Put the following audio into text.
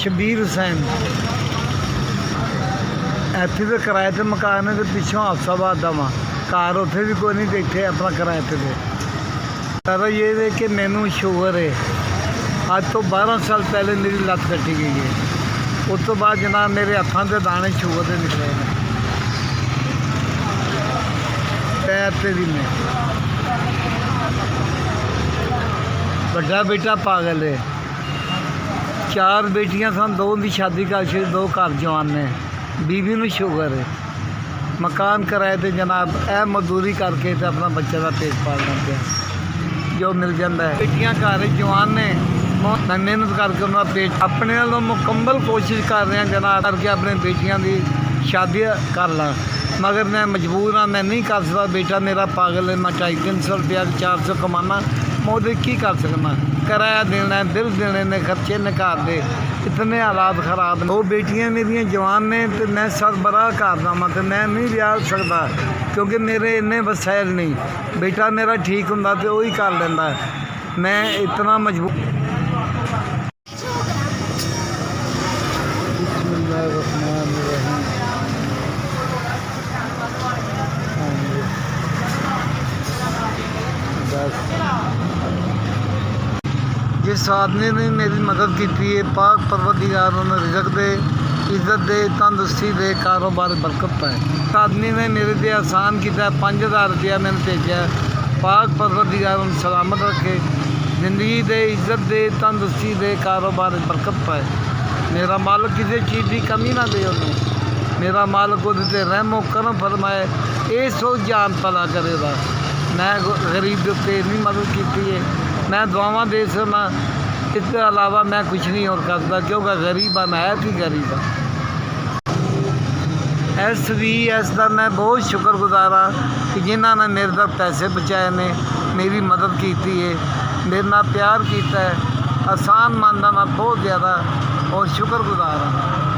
शबीर हुसैन ਇੱਥੇ ਤੇ ਕਿਰਾਏ ਤੇ ਮਕਾਨ ਹੈ ਤੇ ਪਿੱਛੋਂ ਹਫਸਾਬਾਦ ਦਾ ਵਾ ਘਰ ਉੱਥੇ ਵੀ ਕੋਈ ਨਹੀਂ ਤੇ ਇੱਥੇ ਆਪਣਾ ਕਿਰਾਏ ਤੇ ਸਾਰਾ ਇਹ ਹੈ ਕਿ ਮੈਨੂੰ ਸ਼ੂਗਰ ਹੈ ਅੱਜ ਤੋਂ 12 ਸਾਲ ਪਹਿਲੇ ਮੇਰੀ ਲੱਤ ਕੱਟੀ ਗਈ ਹੈ ਉਸ ਤੋਂ ਬਾਅਦ ਜਨਾਬ ਮੇਰੇ ਹੱਥਾਂ ਦੇ ਦਾਣੇ ਸ਼ੂਗਰ ਦੇ ਨਿਕਲੇ ਨੇ ਪੈਰ ਤੇ ਵੀ ਨੇ ਵੱਡਾ ਬੇਟਾ ਪਾਗਲ ਹੈ 4 ਬੇਟੀਆਂ ਸਨ 2 ਦੀ ਸ਼ਾਦੀ ਕਰ ਛੱਡੀ 2 ਘਰ ਜਵਾਨ ਨੇ बीवी में शुगर है मकान किराए ते जनाब ए मजदूरी करके ते अपना बच्चे का पेट पालना पे जो मिल जाता है बेटियां घर जवान ने मैं मेहनत करके उन्होंने पेट अपने वालों मुकम्मल कोशिश कर रहे हैं जनाब करके अपने बेटियां की शादी कर ला मगर मैं मजबूर हाँ मैं नहीं कर सकता बेटा मेरा पागल है मैं 250-300 रुपया 400 कमाना मैं वो की कर सकना किराया देना है बिल देने ने खर्चे ने घर दे इतने हालात खराब ने वो बेटियां मेरिया जवान ने तो मैं सरबराह करना वा तो मैं नहीं ब्याह सकता क्योंकि मेरे इन्ने वसैल नहीं बेटा मेरा ठीक होंदा तो वही कर लेंदा मैं इतना मजबूर जिस आदमी ने मेरी मदद की है पाक परवरदिगार उन्हें रिज़्क़ दे इज्जत दे तंदुरुस्ती दे कारोबार बरकत पाए इस आदमी ने मेरे लिए आसान किया 5000 रुपया मैंने भेजा पाक परवरदिगार उन्हें सलामत रखे जिंदगी दे इज्जत दे तंदुरुस्ती दे कारोबार बरकत पाए मेरा मालिक किसी चीज़ की कमी ना दे उन्हें मेरा मालिक उहदे रहमो करम फरमाए ये सोच जान भला करेगा मैं गरीब के उत्ते नहीं मदद की है मैं दुआवां दे सकना इसके अलावा मैं कुछ नहीं और करता क्योंकि गरीब है मैं भी गरीब हाँ इसका मैं बहुत शुक्रगुजार हाँ कि जिन्होंने मेरे तक पैसे बचाए ने मेरी मदद की है मेरे नाल प्यार किया है आसान मानता मैं बहुत ज़्यादा और शुक्रगुजार हाँ।